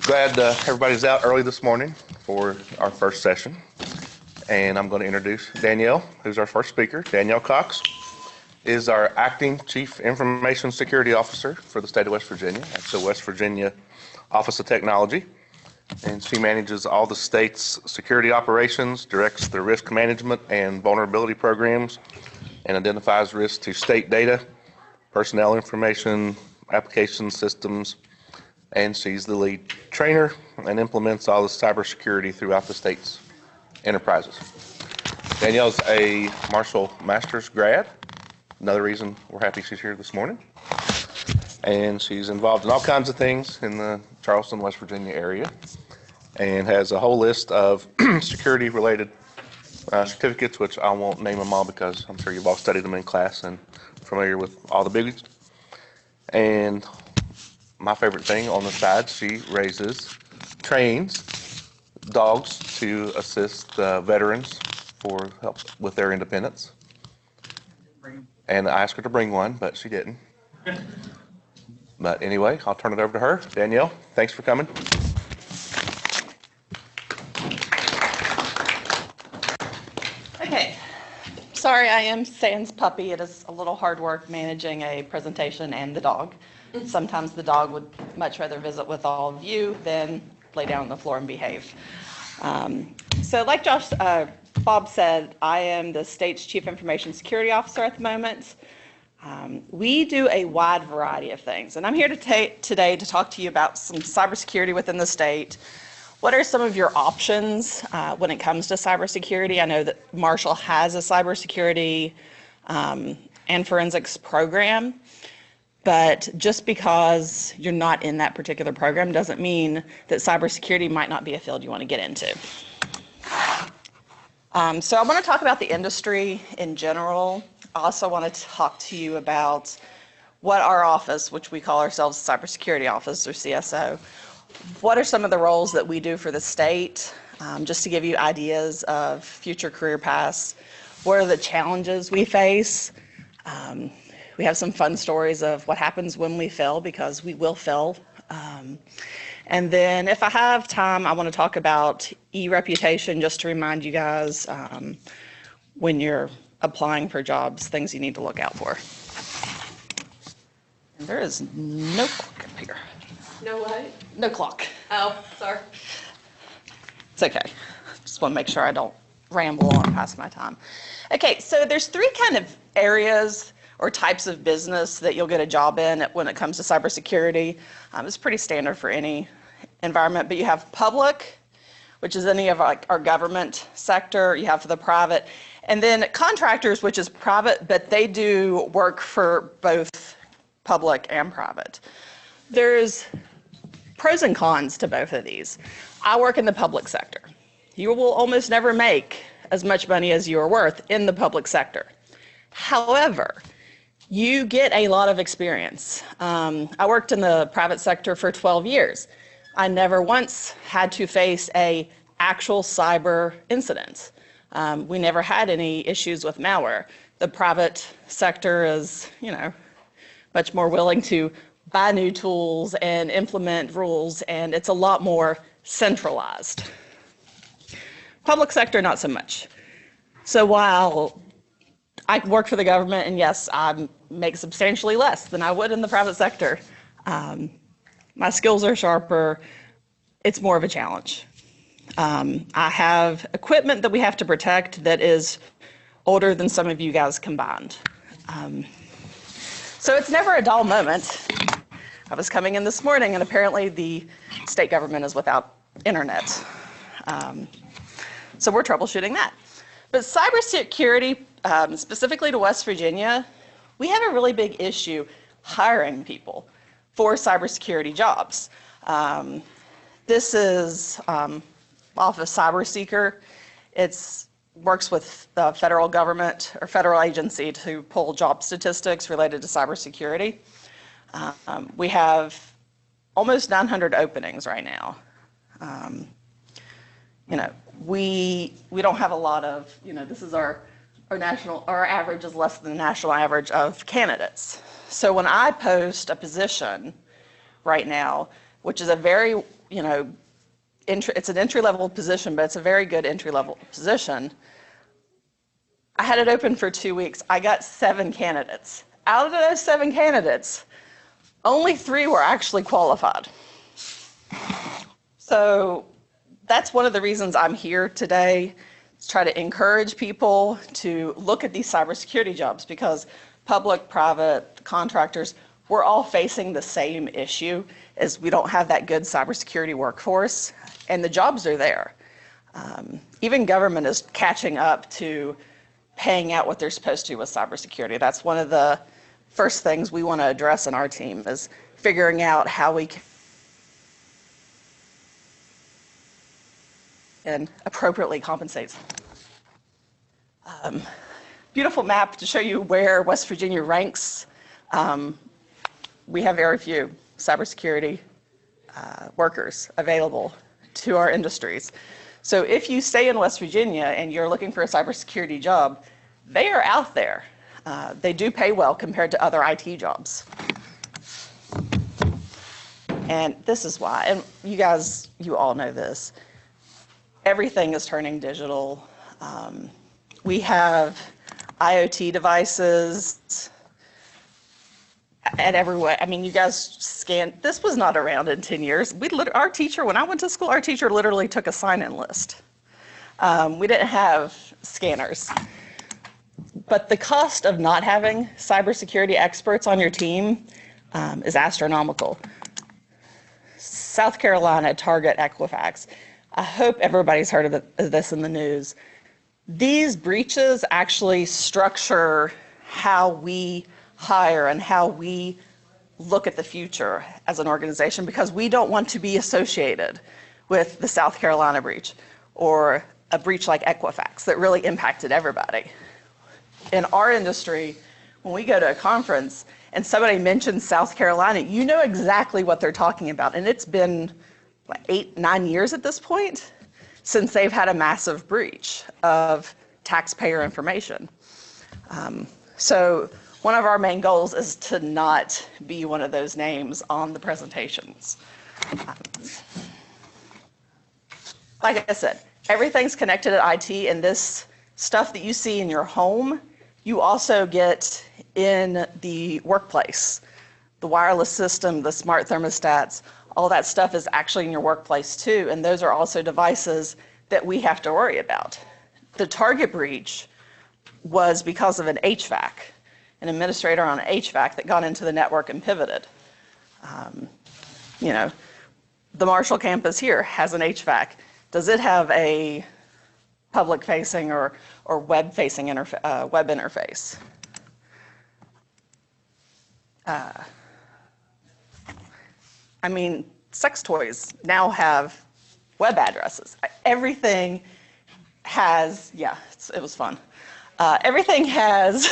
Glad everybody's out early this morning for our first session. And I'm going to introduce Danielle, who's our first speaker. Danielle Cox is our acting Chief Information Security Officer for the state of West Virginia. That's the West Virginia Office of Technology. And she manages all the state's security operations, directs the risk management and vulnerability programs, and identifies risks to state data, personnel information, application systems, and she's the lead trainer and implements all the cybersecurity throughout the state's enterprises. Danielle's a Marshall Master's grad. Another reason we're happy she's here this morning. And she's involved in all kinds of things in the Charleston, West Virginia area, and has a whole list of security-related certificates, which I won't name them all because I'm sure you've all studied them in class and familiar with all the biggies. And my favorite thing on the side, she trains dogs to assist veterans for help with their independence. And I asked her to bring one, but she didn't. But anyway, I'll turn it over to her. Danielle, thanks for coming. Okay. Sorry, I am Sans puppy. It is a little hard work managing a presentation and the dog. Sometimes the dog would much rather visit with all of you than lay down on the floor and behave. So like Bob said, I am the state's Chief Information Security Officer at the moment. We do a wide variety of things, and I'm here today to talk to you about some cybersecurity within the state. What are some of your options when it comes to cybersecurity? I know that Marshall has a cybersecurity and forensics program. But just because you're not in that particular program doesn't mean that cybersecurity might not be a field you want to get into. So I want to talk about the industry in general. I also want to talk to you about what our office, which we call ourselves Cybersecurity Office or CISO, what are some of the roles that we do for the state, just to give you ideas of future career paths. What are the challenges we face? We have some fun stories of what happens when we fail, because we will fail. And then if I have time, I want to talk about e-reputation, just to remind you guys when you're applying for jobs, things you need to look out for. And there is no clock up here. No what? No clock. Oh, sorry. It's okay. Just want to make sure I don't ramble on past my time. Okay, so there's three kind of areas or types of business that you'll get a job in when it comes to cybersecurity. It's pretty standard for any environment, but you have public, which is any of our government sector. You have the private, and then contractors, which is private, but they do work for both public and private. There's pros and cons to both of these. I work in the public sector. You will almost never make as much money as you are worth in the public sector. However, you get a lot of experience. I worked in the private sector for 12 years. I never once had to face an actual cyber incident. We never had any issues with malware. The private sector is, much more willing to buy new tools and implement rules, and it's a lot more centralized. Public sector, not so much. So while I work for the government, and yes, I make substantially less than I would in the private sector, my skills are sharper. It's more of a challenge. I have equipment that we have to protect that is older than some of you guys combined. So it's never a dull moment. I was coming in this morning, and apparently the state government is without internet. So we're troubleshooting that. But cybersecurity, specifically to West Virginia, we have a really big issue hiring people for cybersecurity jobs. This is off of CyberSeeker. It works with the federal government or federal agency to pull job statistics related to cybersecurity. We have almost 900 openings right now. We don't have a lot of, this is our average is less than the national average of candidates. So when I post a position right now, which is a very you know, it's an entry-level position, but it's a very good entry-level position. I had it open for 2 weeks. I got 7 candidates. Out of those 7 candidates, only 3 were actually qualified. So that's one of the reasons I'm here today, to try to encourage people to look at these cybersecurity jobs, because public, private, contractors, we're all facing the same issue, is we don't have that good cybersecurity workforce, and the jobs are there. Even government is catching up to paying out what they're supposed to with cybersecurity. That's one of the first things we want to address in our team, is figuring out how we can appropriately compensate. Beautiful map to show you where West Virginia ranks. We have very few cybersecurity workers available to our industries. So if you stay in West Virginia and you're looking for a cybersecurity job, they are out there. They do pay well compared to other IT jobs. And this is why, and you guys, you all know this, everything is turning digital. We have IoT devices at everywhere. I mean, you guys scan, this was not around in 10 years. Our teacher, when I went to school, our teacher literally took a sign-in list. We didn't have scanners. But the cost of not having cybersecurity experts on your team is astronomical. South Carolina, Target, Equifax. I hope everybody's heard of this in the news. These breaches actually structure how we hire and how we look at the future as an organization, because we don't want to be associated with the South Carolina breach or a breach like Equifax that really impacted everybody. In our industry, when we go to a conference and somebody mentions South Carolina, you know exactly what they're talking about. And it's been 8, 9 years at this point since they've had a massive breach of taxpayer information. So one of our main goals is to not be one of those names on the presentations. Like I said, everything's connected at IT, and this stuff that you see in your home, you also get in the workplace. The wireless system, the smart thermostats, all that stuff is actually in your workplace too, and those are also devices that we have to worry about. The Target breach was because of an HVAC, an administrator on an HVAC that got into the network and pivoted. You know, the Marshall campus here has an HVAC. Does it have a public-facing or web-facing web interface? I mean, sex toys now have web addresses. Everything has, yeah, it was fun. Everything has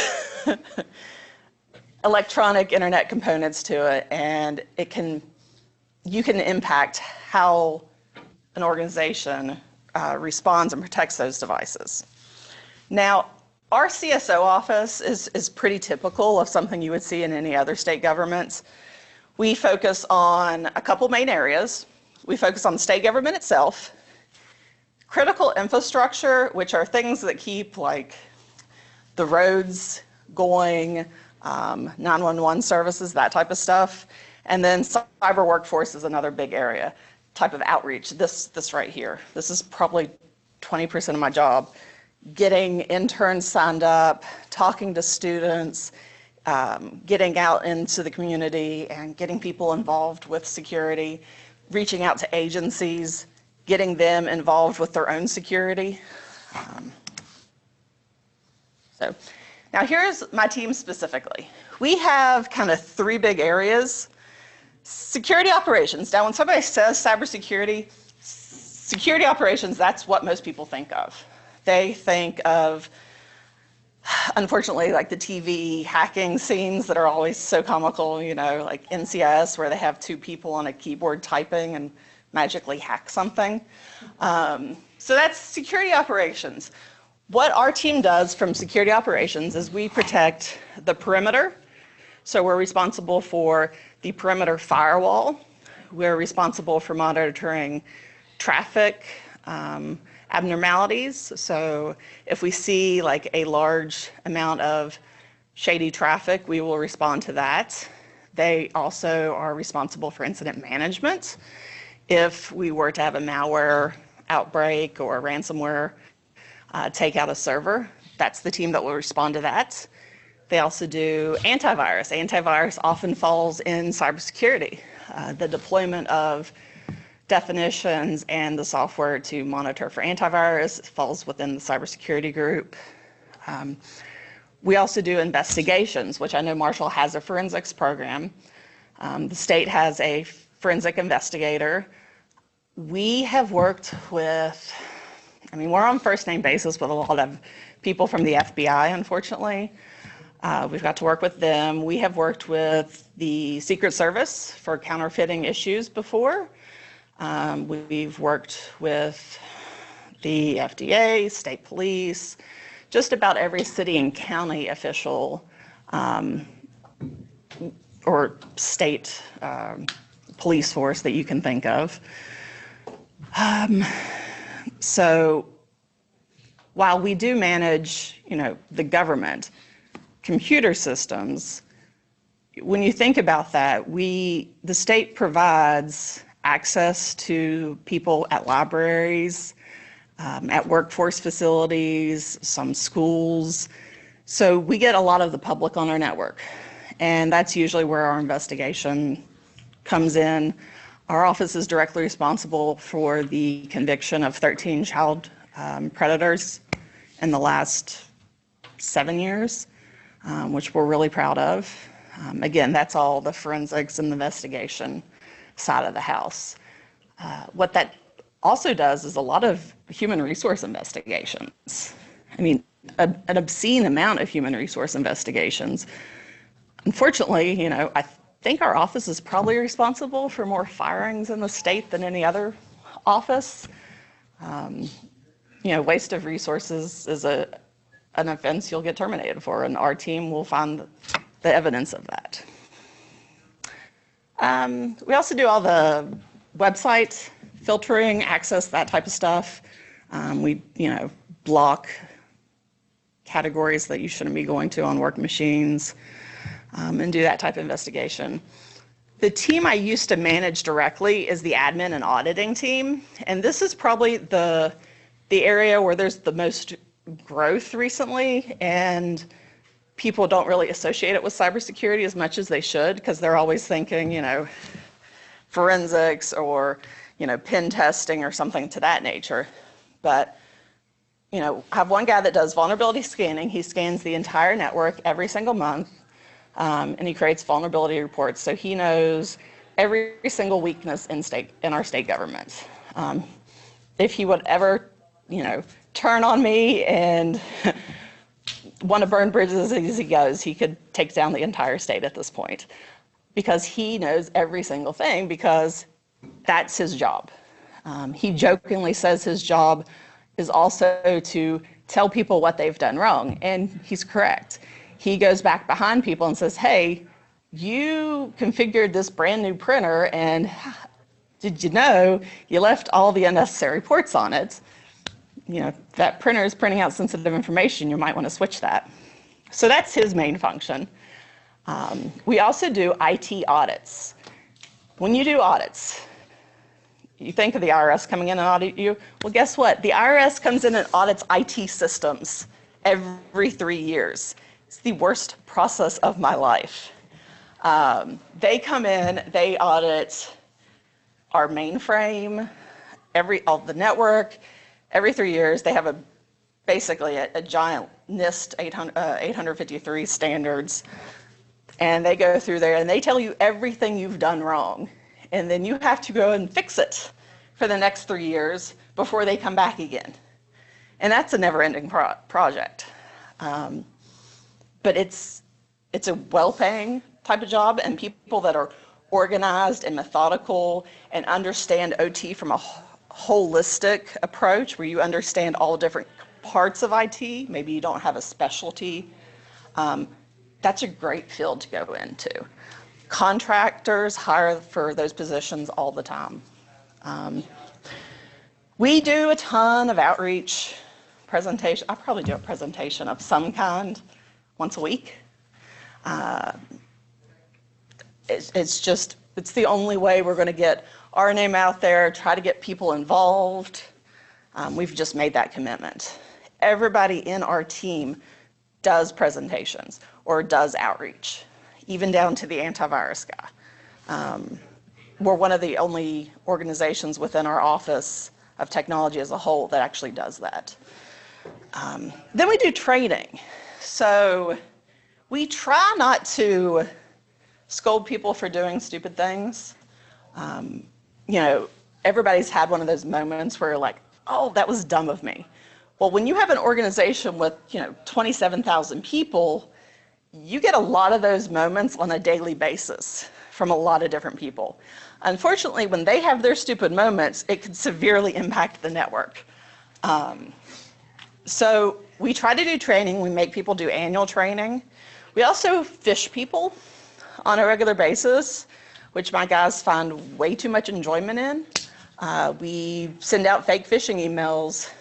electronic internet components to it, and you can impact how an organization responds and protects those devices. Now, our CSO office is pretty typical of something you would see in any other state governments. We focus on a couple main areas. We focus on the state government itself, critical infrastructure, which are things that keep like the roads going, 911 services, that type of stuff. And then cyber workforce is another big area, type of outreach. This right here, this is probably 20% of my job. Getting interns signed up, talking to students, getting out into the community and getting people involved with security, reaching out to agencies, getting them involved with their own security. So now here's my team specifically. We have kind of 3 big areas. Security operations. Now when somebody says cybersecurity, security operations, that's what most people think of. They think of, unfortunately, like the TV hacking scenes that are always so comical, you know, like NCIS, where they have 2 people on a keyboard typing and magically hack something. So that's security operations. What our team does from security operations is we protect the perimeter. So we're responsible for the perimeter firewall. we're responsible for monitoring traffic abnormalities. So if we see like a large amount of shady traffic, we will respond to that. They also are responsible for incident management. If we were to have a malware outbreak or ransomware take out a server, that's the team that will respond to that. They also do antivirus. Antivirus often falls in cybersecurity. The deployment of definitions and the software to monitor for antivirus falls within the cybersecurity group. We also do investigations, which I know Marshall has a forensics program. The state has a forensic investigator. We have worked with, I mean, we're on first name basis with a lot of people from the FBI, unfortunately. We've got to work with them. We have worked with the Secret Service for counterfeiting issues before. We've worked with the FDA, state police, just about every city and county official or state police force that you can think of. So while we do manage, the government, computer systems, when you think about that, the state provides access to people at libraries, at workforce facilities, some schools. So we get a lot of the public on our network, and that's usually where our investigation comes in. Our office is directly responsible for the conviction of 13 child predators in the last 7 years, which we're really proud of. Again, that's all the forensics and the investigation side of the house. What that also does is a lot of human resource investigations. I mean, an obscene amount of human resource investigations. Unfortunately, I think our office is probably responsible for more firings in the state than any other office. Waste of resources is an offense you'll get terminated for, and our team will find the evidence of that. We also do all the website filtering, access, that type of stuff. We, block categories that you shouldn't be going to on work machines, and do that type of investigation. The team I used to manage directly is the admin and auditing team, and this is probably the area where there's the most growth recently, and people don't really associate it with cybersecurity as much as they should, because they're always thinking, forensics or, pen testing or something to that nature. But, I have one guy that does vulnerability scanning. He scans the entire network every single month, and he creates vulnerability reports, so he knows every single weakness in our state government. If he would ever, turn on me and want to burn bridges as he goes, he could take down the entire state at this point, because he knows every single thing, because that's his job. He jokingly says his job is also to tell people what they've done wrong, and he's correct. He goes back behind people and says, hey, you configured this brand new printer, and did you know you left all the unnecessary ports on it? That printer is printing out sensitive information. You might want to switch that. So that's his main function. We also do IT audits. When you do audits, you think of the IRS coming in and audit you. Well, guess what? The IRS comes in and audits IT systems every 3 years. It's the worst process of my life. They come in, they audit our mainframe, all the network. Every 3 years, they have basically a giant NIST 853 standards, and they go through there and they tell you everything you've done wrong, and then you have to go and fix it for the next 3 years before they come back again. And that's a never-ending project. But it's a well-paying type of job, and people that are organized and methodical and understand OT from a holistic approach, where you understand all different parts of IT, maybe you don't have a specialty, that's a great field to go into. Contractors hire for those positions all the time. We do a ton of outreach presentation. I probably do a presentation of some kind once a week. It's the only way we're going to get our name out there, try to get people involved. We've just made that commitment. Everybody in our team does presentations or does outreach, even down to the antivirus guy. We're one of the only organizations within our office of technology as a whole that actually does that. Then we do training. So we try not to scold people for doing stupid things. Everybody's had one of those moments where you're like, oh, that was dumb of me. Well, when you have an organization with 27,000 people, you get a lot of those moments on a daily basis from a lot of different people. Unfortunately, when they have their stupid moments, it can severely impact the network. So we try to do training. We make people do annual training. We also fish people on a regular basis, which my guys find way too much enjoyment in. We send out fake phishing emails,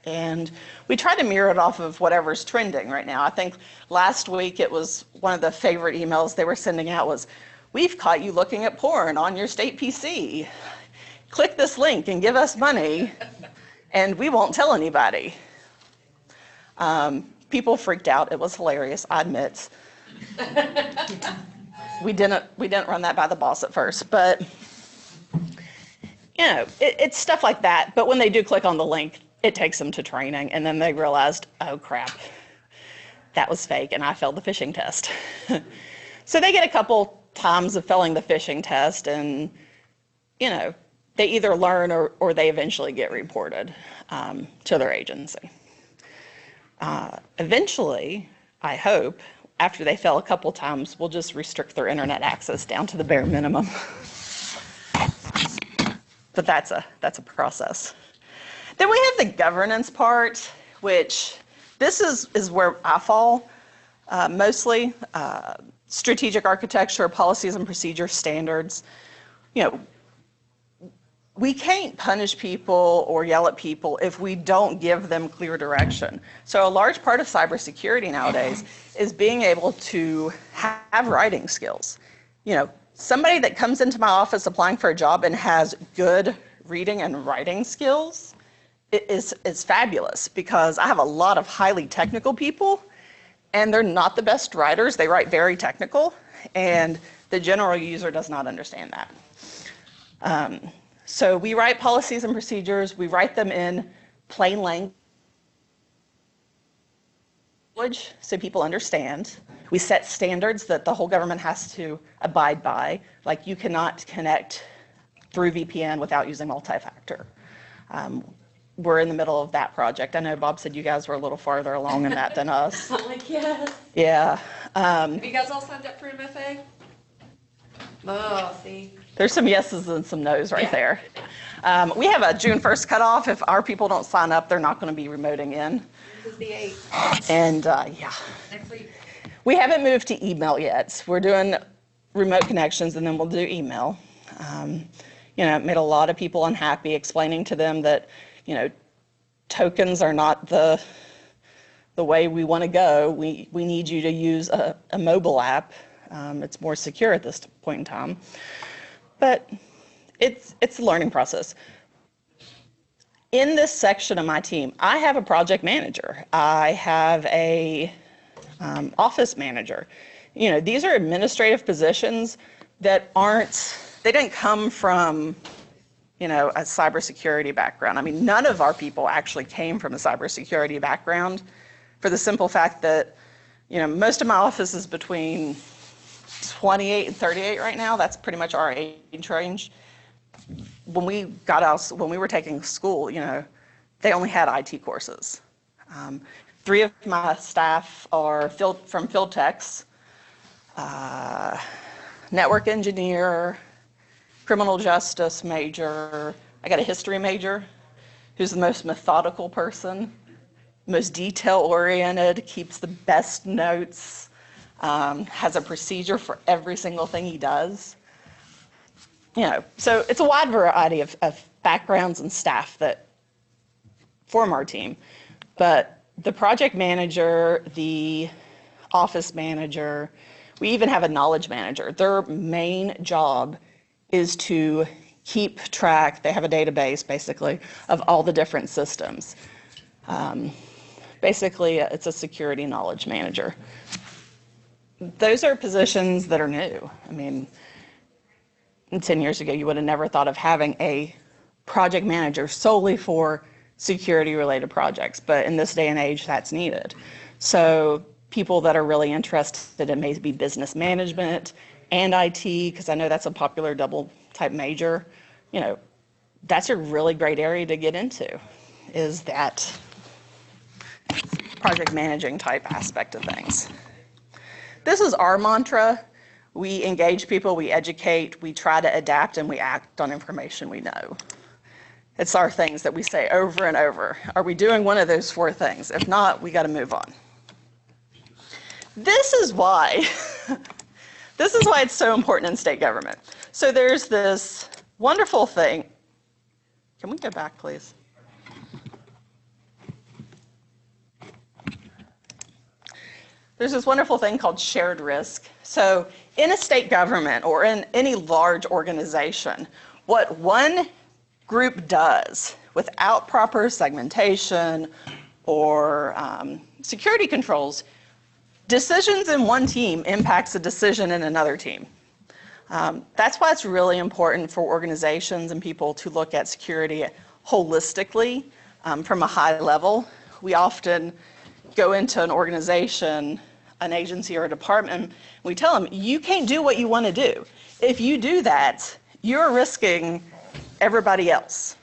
and we try to mirror it off of whatever's trending right now. I think last week it was one of the favorite emails they were sending out was, we've caught you looking at porn on your state PC. Click this link and give us money, and we won't tell anybody. People freaked out. It was hilarious, I admit. We didn't run that by the boss at first, but it's stuff like that. But when they do click on the link, it takes them to training, and then they realized, oh crap, that was fake, and I failed the phishing test. So they get a couple times of failing the phishing test, and they either learn or they eventually get reported to their agency. Eventually, I hope, after they fail a couple times, we'll just restrict their internet access down to the bare minimum. But that's a process. Then we have the governance part, which this is where I fall mostly. Strategic architecture, policies and procedure standards. We can't punish people or yell at people if we don't give them clear direction. So a large part of cybersecurity nowadays is being able to have writing skills. Somebody that comes into my office applying for a job and has good reading and writing skills is fabulous, because I have a lot of highly technical people and they're not the best writers. They write very technical, and the general user does not understand that. So we write policies and procedures. We write them in plain language so people understand. We set standards that the whole government has to abide by, like you cannot connect through VPN without using multi-factor. We're in the middle of that project. I know Bob said you guys were a little farther along in that than us. I'm like, yes. Yeah. Have you guys all signed up for MFA? Oh, see. There's some yeses and some nos right there. We have a June 1st cutoff. If our people don't sign up, they're not going to be remoting in. This is the 8th. And yeah. Next week. We haven't moved to email yet. We're doing remote connections, and then we'll do email. It made a lot of people unhappy, explaining to them that, tokens are not the way we want to go. We need you to use a mobile app. It's more secure at this point in time. But it's a learning process. In this section of my team, I have a project manager. I have a office manager. These are administrative positions that they didn't come from, a cybersecurity background. I mean, none of our people actually came from a cybersecurity background, for the simple fact that, most of my office is between 28 and 38 right now. That's pretty much our age range. When we were taking school, they only had IT courses. 3 of my staff are from field techs, network engineer, criminal justice major. I got a history major who's the most methodical person, most detail oriented, keeps the best notes. has a procedure for every single thing he does. So it's a wide variety of backgrounds and staff that form our team. But the project manager, the office manager, we even have a knowledge manager. Their main job is to keep track, they have a database basically, of all the different systems. Basically, it's a security knowledge manager. Those are positions that are new. I mean, 10 years ago, you would have never thought of having a project manager solely for security-related projects, but in this day and age, that's needed. So people that are really interested in maybe business management and IT, because I know that's a popular double type major, that's a really great area to get into, is that project managing type aspect of things. This is our mantra. We engage people, we educate, we try to adapt, and we act on information we know. It's our things that we say over and over. Are we doing one of those 4 things? If not, we got to move on. This is why it's so important in state government. So there's this wonderful thing. Can we go back, please? There's this wonderful thing called shared risk. So in a state government or in any large organization, what one group does without proper segmentation or security controls, decisions in one team impacts a decision in another team. That's why it's really important for organizations and people to look at security holistically from a high level. We often go into an organization, an agency or a department, we tell them, you can't do what you want to do. If you do that, you're risking everybody else.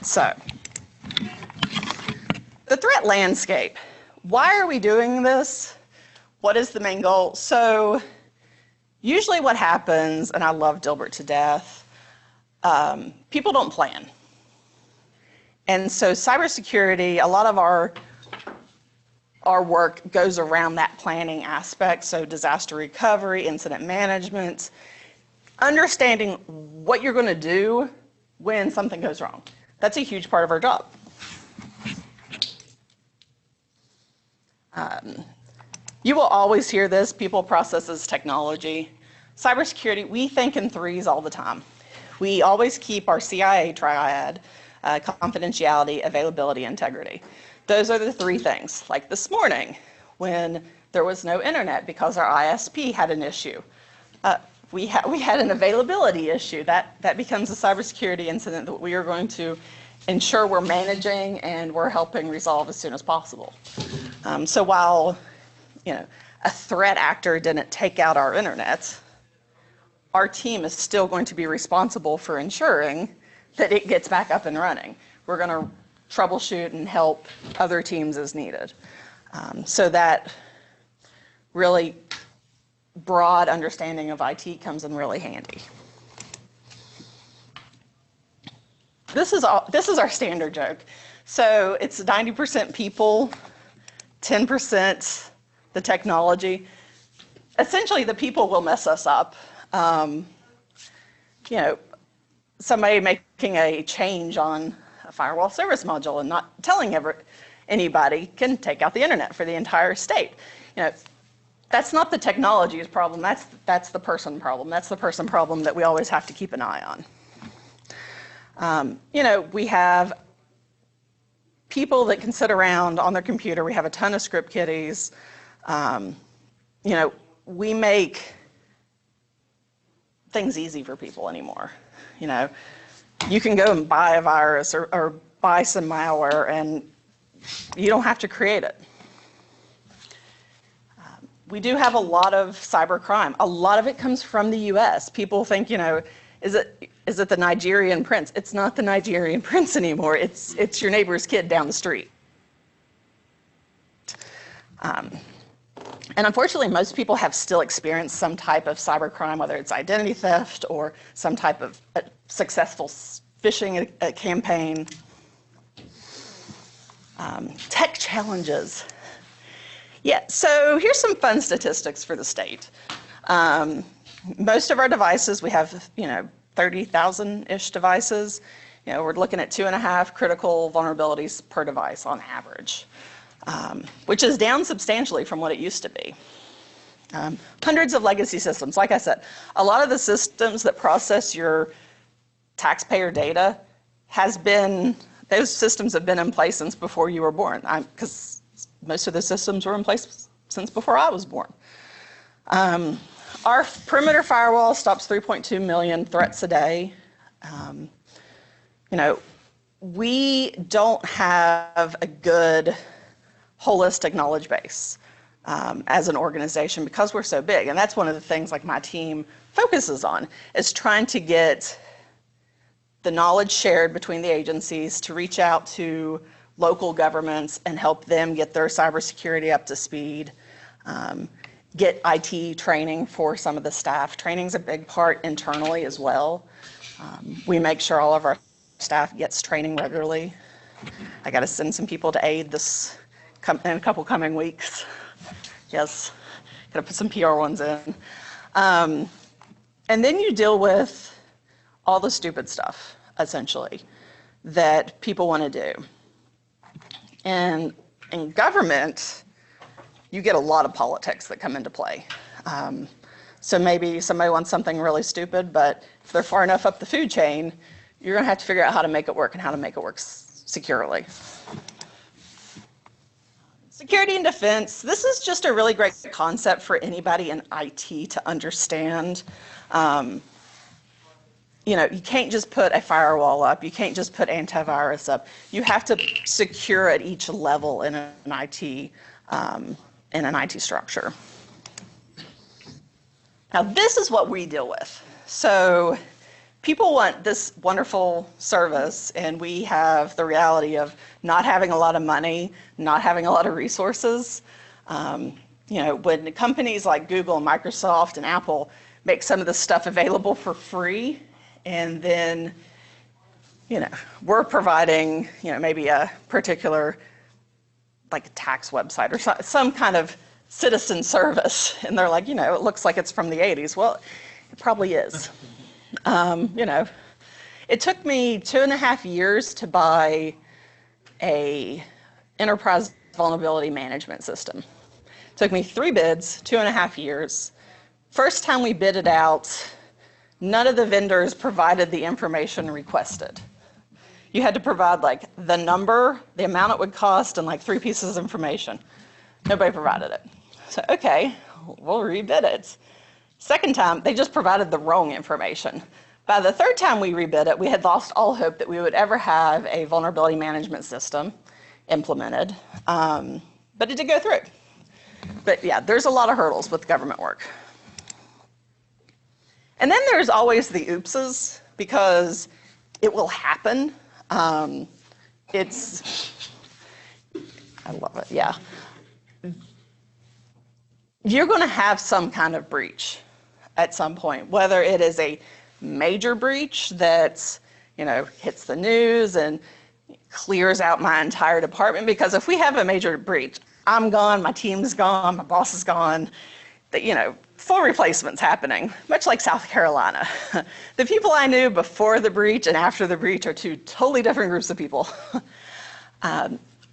So, the threat landscape. Why are we doing this? What is the main goal? So, usually what happens, and I love Dilbert to death, people don't plan. And so cybersecurity, a lot of our work goes around that planning aspect, so disaster recovery, incident management, understanding what you're going to do when something goes wrong. That's a huge part of our job. You will always hear this, people, processes, technology. Cybersecurity, we think in 3s all the time. We always keep our CIA triad, confidentiality, availability, integrity. Those are the 3 things. Like this morning, when there was no internet because our ISP had an issue. We had an availability issue. That becomes a cybersecurity incident that we are going to ensure we're managing and we're helping resolve as soon as possible. So while a threat actor didn't take out our internet, our team is still going to be responsible for ensuring that it gets back up and running. We're going to troubleshoot and help other teams as needed. So that really broad understanding of IT comes in really handy. This is our standard joke. So it's 90% people, 10% the technology. Essentially, the people will mess us up. Somebody making a change on a firewall service module and not telling anybody can take out the internet for the entire state. That's not the technology's problem. That's the person problem. That's the person problem that we always have to keep an eye on. We have people that can sit around on their computer. We have a ton of script kiddies. We make things easy for people anymore. You can go and buy a virus or buy some malware and you don't have to create it. We do have a lot of cybercrime. A lot of it comes from the US. People think, is it the Nigerian prince? It's not the Nigerian prince anymore. It's your neighbor's kid down the street. And unfortunately, most people have still experienced some type of cybercrime, whether it's identity theft or some type of successful phishing campaign. Tech challenges. Yeah, so here's some fun statistics for the state. Most of our devices, we have, 30,000-ish devices. We're looking at 2.5 critical vulnerabilities per device on average, which is down substantially from what it used to be. Hundreds of legacy systems. Like I said, a lot of the systems that process your taxpayer data those systems have been in place since before you were born, because most of the systems were in place since before I was born. Our perimeter firewall stops 3.2 million threats a day. We don't have a good holistic knowledge base as an organization because we're so big. And that's one of the things like my team focuses on, is trying to get the knowledge shared between the agencies to reach out to local governments and help them get their cybersecurity up to speed. Get IT training for some of the staff. Training's a big part internally as well. We make sure all of our staff gets training regularly. I got to send some people to aid this in a couple coming weeks. Yes, got to put some PR ones in. And then you deal with all the stupid stuff, essentially, that people want to do. And in government, you get a lot of politics that come into play. So maybe somebody wants something really stupid, but if they're far enough up the food chain, you're going to have to figure out how to make it work and how to make it work securely. Security and defense. This is just a really great concept for anybody in IT to understand. You can't just put a firewall up. You can't just put antivirus up. You have to secure at each level in an IT structure. Now, this is what we deal with. So people want this wonderful service, and we have the reality of not having a lot of money, not having a lot of resources. When companies like Google, Microsoft, and Apple make some of this stuff available for free, and then, we're providing, maybe a particular, like a tax website or some kind of citizen service, and they're like, it looks like it's from the 80s. Well, it probably is. It took me 2.5 years to buy a enterprise vulnerability management system. It took me 3 bids, 2.5 years. First time we bid it out, none of the vendors provided the information requested. You had to provide like the number, the amount it would cost, and like 3 pieces of information. Nobody provided it. So, okay, we'll rebid it. Second time, they just provided the wrong information. By the third time we rebid it, we had lost all hope that we would ever have a vulnerability management system implemented, but it did go through. But yeah, there's a lot of hurdles with government work. And then there's always the oopses, because it will happen. I love it, yeah. You're going to have some kind of breach at some point, whether it is a major breach that, hits the news and clears out my entire department. Because if we have a major breach, I'm gone, my team's gone, my boss is gone, full replacement's happening, much like South Carolina. The people I knew before the breach and after the breach are 2 totally different groups of people.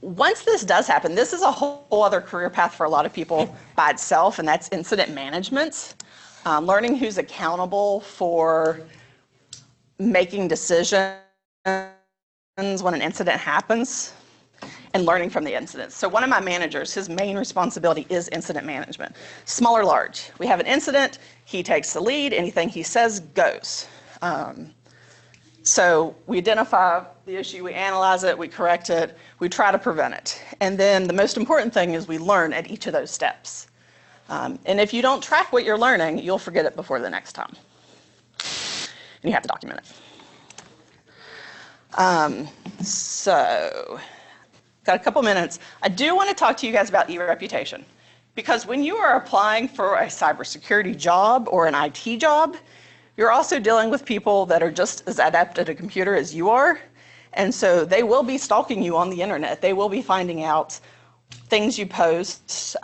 Once this does happen, this is a whole other career path for a lot of people by itself, and that's incident management. Learning who's accountable for making decisions when an incident happens, and learning from the incidents. So one of my managers, his main responsibility is incident management, small or large. We have an incident, he takes the lead, anything he says goes. So we identify the issue, we analyze it, we correct it, we try to prevent it. And then the most important thing is we learn at each of those steps. And if you don't track what you're learning, you'll forget it before the next time. And you have to document it. So, got a couple minutes. I do want to talk to you guys about e-reputation. Because when you are applying for a cybersecurity job or an IT job, you're also dealing with people that are just as adept at a computer as you are. And so they will be stalking you on the internet. They will be finding out things you post,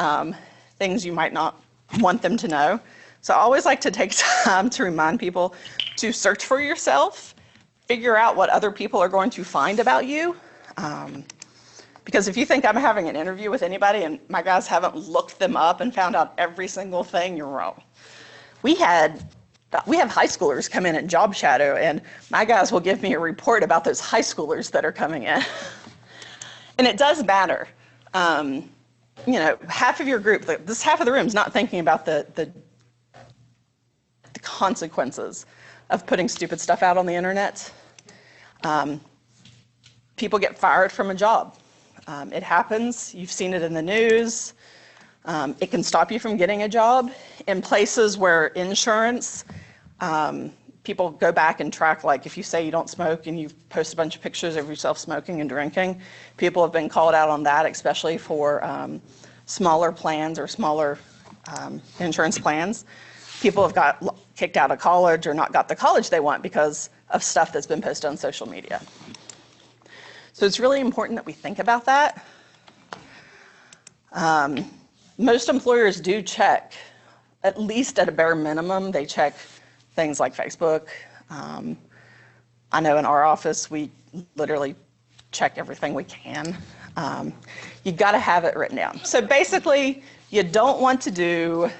things you might not want them to know. So I always like to take time to remind people to search for yourself, figure out what other people are going to find about you. Because if you think I'm having an interview with anybody and my guys haven't looked them up and found out every single thing, you're wrong. We have high schoolers come in and job shadow, and my guys will give me a report about those high schoolers that are coming in. And it does matter. You know, half of your group, this half of the room is not thinking about the consequences of putting stupid stuff out on the internet. People get fired from a job. It happens. You've seen it in the news. It can stop you from getting a job. In places where insurance, people go back and track, like if you say you don't smoke and you post a bunch of pictures of yourself smoking and drinking, people have been called out on that, especially for smaller plans or smaller insurance plans. People have got kicked out of college or not got the college they want because of stuff that's been posted on social media. So it's really important that we think about that. Most employers do check, at least at a bare minimum, they check things like Facebook. I know in our office, we literally check everything we can. You've got to have it written down. So basically, you don't want to do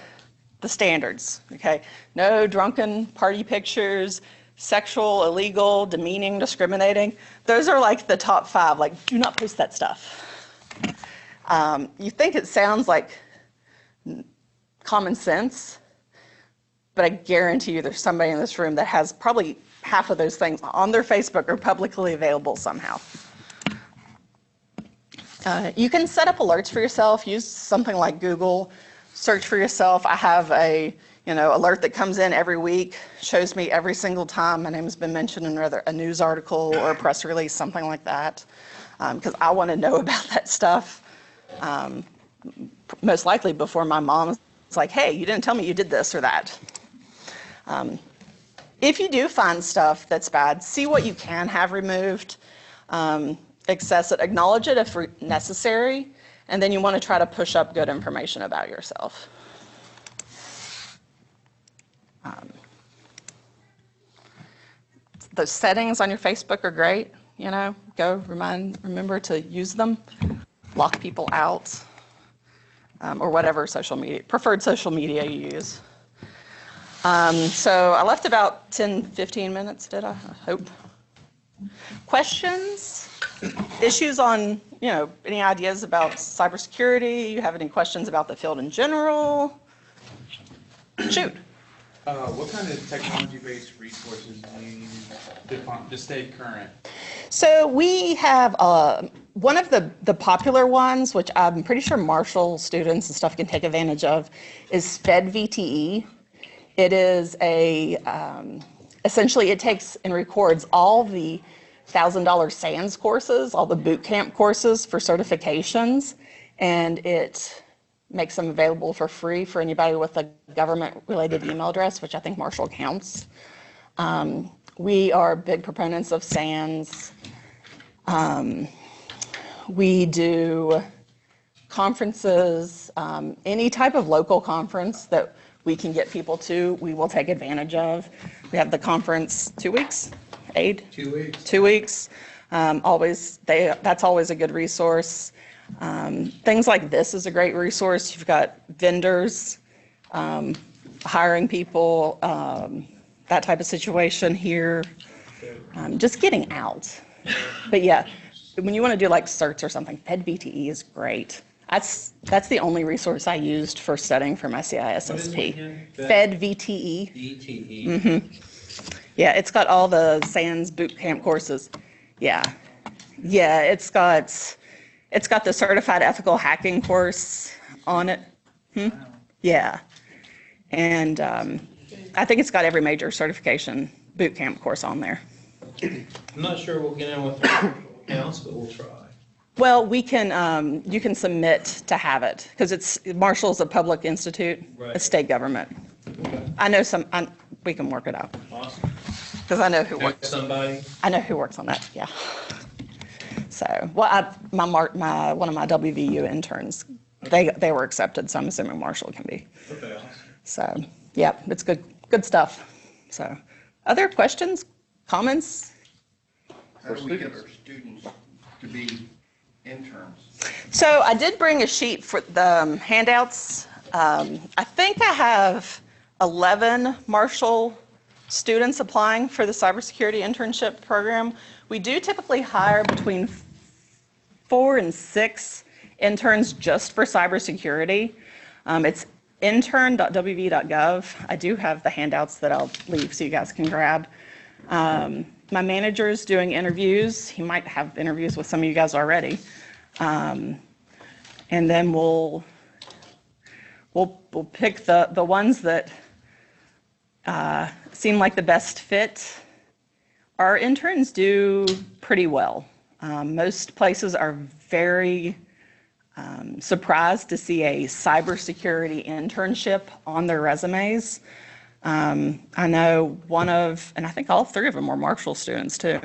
the standards, okay? No drunken party pictures, sexual, illegal, demeaning, discriminating. Those are like the top 5, like do not post that stuff. You think it sounds like common sense, but I guarantee you there's somebody in this room that has probably half of those things on their Facebook or publicly available somehow. You can set up alerts for yourself, use something like Google, search for yourself. I have a alert that comes in every week, shows me every single time my name has been mentioned in a news article or a press release, something like that, because I want to know about that stuff. Most likely before my mom's like, hey, you didn't tell me you did this or that. If you do find stuff that's bad, see what you can have removed, access it, acknowledge it if necessary, and then you want to try to push up good information about yourself. The settings on your Facebook are great, you know, remember to use them, lock people out, or whatever preferred social media you use. So I left about 10, 15 minutes, did I? I hope. Questions? Issues on, any ideas about cybersecurity? You have any questions about the field in general? Shoot. What kind of technology-based resources do you use to stay current? So we have one of the popular ones, which I'm pretty sure Marshall students and stuff can take advantage of, is FedVTE. It is essentially it takes and records all the $1,000 SANS courses, all the boot camp courses for certifications, and it makes them available for free for anybody with a government-related email address, which I think Marshall counts. We are big proponents of SANS. We do conferences, any type of local conference that we can get people to, we will take advantage of. We have the conference 2 weeks, Aid? 2 weeks. 2 weeks. That's always a good resource. Things like this is a great resource. You've got vendors, hiring people, that type of situation here. Just getting out. But yeah, when you want to do like certs or something, FedVTE is great. That's the only resource I used for studying for my CISSP. FedVTE. VTE. Mm-hmm. Yeah, it's got all the SANS boot camp courses. Yeah, it's got the certified ethical hacking course on it. Yeah, and I think it's got every major certification boot camp course on there. I'm not sure we'll get in with the accounts, but we'll try. Well, you can submit to have it because Marshall's a public institute, Right. a state government. Okay. I know we can work it out Awesome. because I know who works. Somebody? I know who works on that. Yeah. So, well, one of my WVU interns, they were accepted, so I'm assuming Marshall can be. Okay. So, yeah, it's good stuff. So, other questions, comments? How do we get our students to be interns? So I did bring a sheet for the handouts. I think I have 11 Marshall students applying for the cybersecurity internship program. We do typically hire between 4 and 6 interns just for cybersecurity. It's intern.wv.gov. I do have the handouts that I'll leave so you guys can grab. My manager's doing interviews. He might have interviews with some of you guys already. And then we'll pick the ones that seem like the best fit. Our interns do pretty well. Most places are very surprised to see a cybersecurity internship on their resumes. I know and I think all 3 of them were Marshall students too.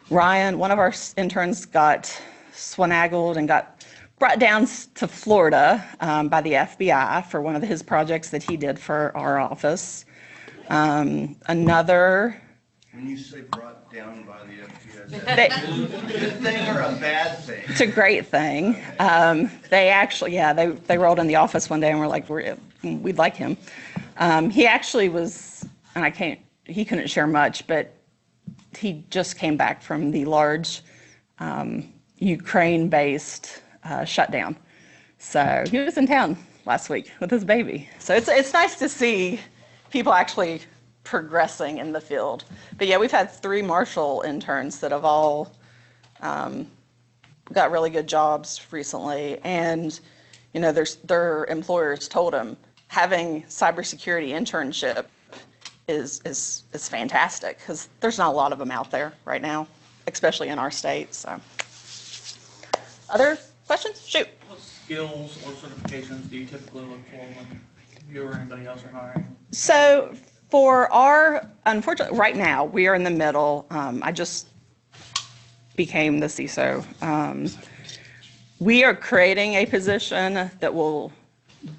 Ryan, one of our interns, got swinagled and got brought down to Florida by the FBI for one of his projects that he did for our office. Another. When you say brought down by the FBI, is that a good thing or a bad thing? It's a great thing. They actually, they rolled in the office one day and were like, we'd like him. He actually was, and he couldn't share much, but he just came back from the large Ukraine-based shutdown. So he was in town last week with his baby. So it's nice to see people actually progressing in the field. But yeah, we've had 3 Marshall interns that have all got really good jobs recently. And, their employers told them having cybersecurity internship is fantastic because there's not a lot of them out there right now, especially in our state. So, other questions? Shoot. What skills or certifications do you typically look for when you or anybody else are hiring? So unfortunately, right now, we are in the middle. I just became the CISO. We are creating a position that will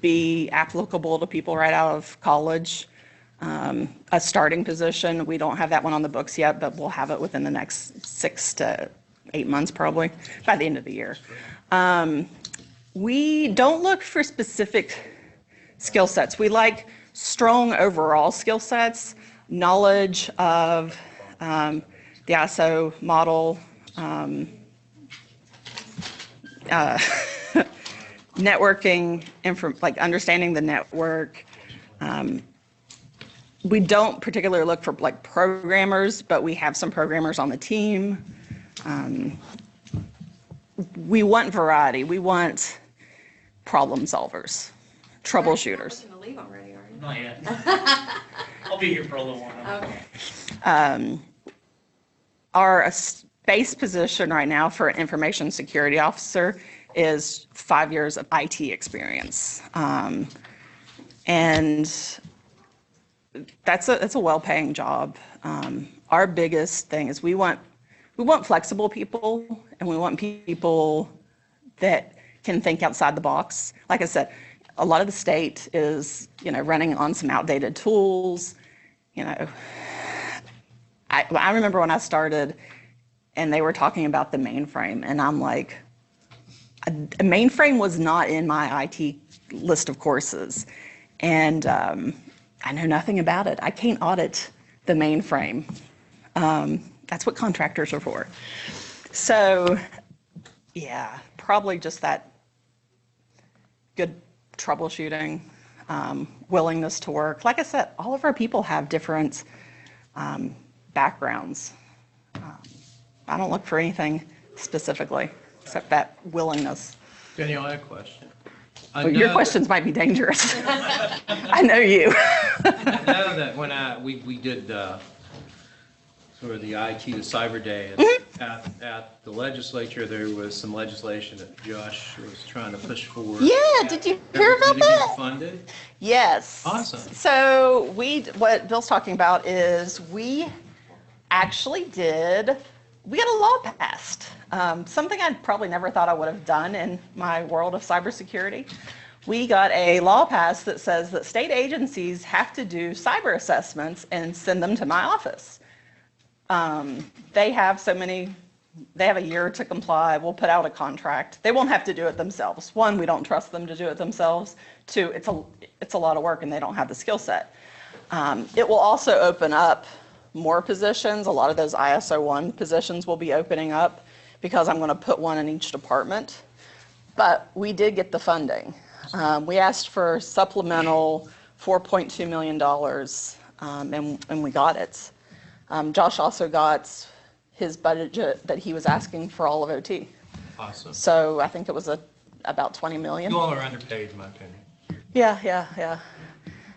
be applicable to people right out of college. A starting position. We don't have that one on the books yet, but we'll have it within the next 6 to 8 months, probably, by the end of the year. We don't look for specific skill sets. We like strong overall skill sets, knowledge of the ISO model, networking, like understanding the network. We don't particularly look for like programmers, but we have some programmers on the team. We want variety. We want problem solvers, troubleshooters. You're going to leave already, are you? Not yet. I'll be here for a little while. Okay. Our base position right now for an information security officer is 5 years of IT experience. And that's a well-paying job. Our biggest thing is we want flexible people, and we want people that can think outside the box. Like I said, a lot of the state is, running on some outdated tools. I remember when I started and they were talking about the mainframe, and I'm like, a mainframe was not in my IT list of courses. And I know nothing about it. I can't audit the mainframe. That's what contractors are for. So, yeah, probably just that good troubleshooting, willingness to work. Like I said, all of our people have different backgrounds. I don't look for anything specifically except that willingness. Danielle, I have a question. Your questions might be dangerous. I know you. I know that when we did sort of the IT to Cyber Day at the legislature, there was some legislation that Josh was trying to push forward. Yeah, did you hear about Did it that? get funded? Yes. Awesome. So what Bill's talking about is we actually did we got a law passed. Something I probably never thought I would have done in my world of cybersecurity. We got a law passed that says that state agencies have to do cyber assessments and send them to my office. They have a year to comply. We'll put out a contract. They won't have to do it themselves. One, we don't trust them to do it themselves. Two, it's a lot of work and they don't have the skill set. It will also open up more positions. A lot of those ISO 1 positions will be opening up because I'm going to put one in each department. But we did get the funding. We asked for supplemental $4.2 million, and we got it. Josh also got his budget that he was asking for all of OT. Awesome. So I think it was about $20 million. You all are underpaid, in my opinion. Yeah.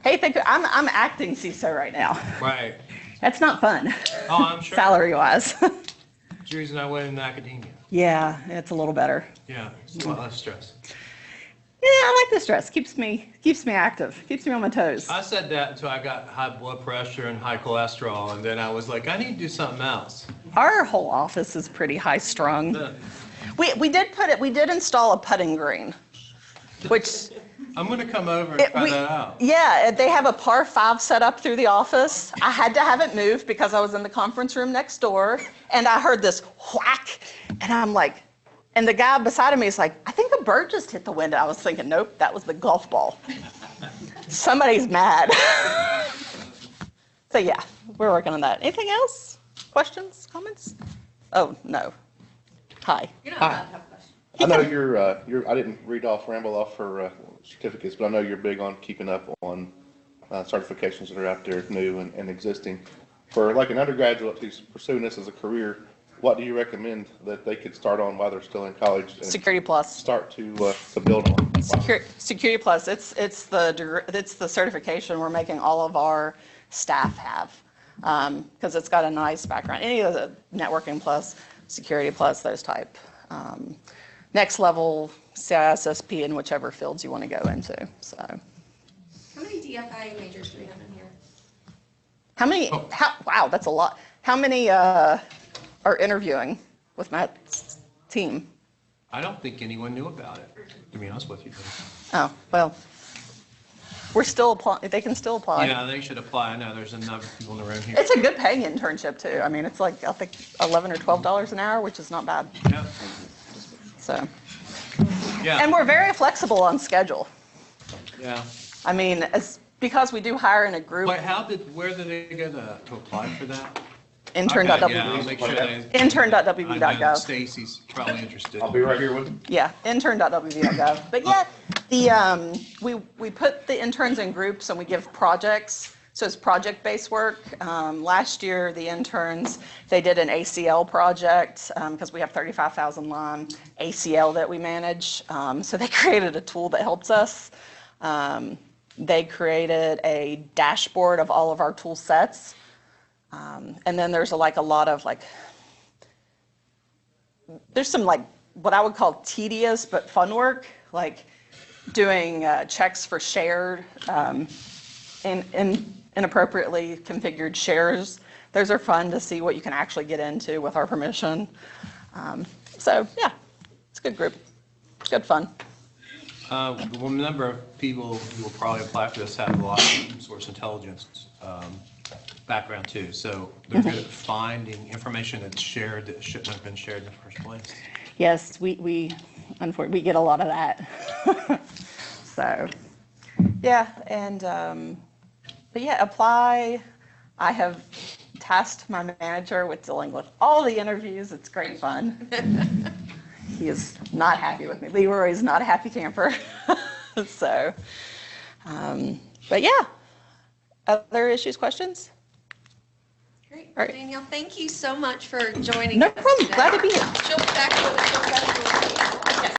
Hey, I'm acting CISO right now. Right. That's not fun. Oh, I'm sure. Salary-wise. That's the reason I went into academia. Yeah, it's a little better. Yeah, it's a lot less stress. Yeah, I like the stress. Keeps me active. Keeps me on my toes. I said that until I got high blood pressure and high cholesterol, and then I was like, I need to do something else. Our whole office is pretty high strung. Yeah. We did install a putting green, which I'm going to come over and try that out. Yeah, they have a par 5 set up through the office. I had to have it moved because I was in the conference room next door, and I heard this whack, and I'm like, and the guy beside of me is like, I think a bird just hit the window. I was thinking, nope, that was the golf ball. Somebody's mad. So yeah, we're working on that. Anything else? Questions, comments? Oh, no. Hi. You're not allowed to have questions. I know I didn't ramble off for certificates, but I know you're big on keeping up on certifications that are out there, new and existing. For like an undergraduate who's pursuing this as a career, what do you recommend that they could start on while they're still in college? And Security Plus. start to build on. Security Plus. It's the certification we're making all of our staff have because it's got a nice background. Any of the Networking Plus, Security Plus, those type. Next level CISSP in whichever fields you want to go into. So. How many DFI majors do we have in here? How many? Wow, that's a lot. How many are interviewing with Matt's team? I don't think anyone knew about it, to be honest with you. Oh, well, we're still applying. They can still apply. Yeah, they should apply. I know there's enough people in the room here. It's a good paying internship too. I mean, it's like I think $11 or $12 an hour, which is not bad. Yeah. So. Yeah. And we're very flexible on schedule. Yeah. I mean, because we do hire in a group. Wait, where did they go to apply for that? Intern.wb. Okay, yeah, I'll make sure they. Intern.wb.gov. I know Stacy's probably interested. I'll be right here with you. Yeah, intern.wb.gov. But yeah, we put the interns in groups and we give projects. So it's project-based work. Last year, the interns, they did an ACL project because we have 35,000 line ACL that we manage. So they created a tool that helps us. They created a dashboard of all of our tool sets. And then there's a lot of there's some what I would call tedious but fun work, like doing checks for shared inappropriately configured shares. Those are fun to see what you can actually get into with our permission. So yeah, it's a good group. It's good fun. The number of people who will probably apply for this have a lot of open source intelligence background too. So they're good at finding information that's shared that shouldn't have been shared in the first place. Yes, we unfortunately we get a lot of that. So yeah, and but yeah, apply. I have tasked my manager with dealing with all the interviews. It's great fun. He is not happy with me. Leroy is not a happy camper. So, but yeah. Other issues, questions? Great. All right. Danielle, thank you so much for joining No us problem. today. Glad to be here. She'll be back with us.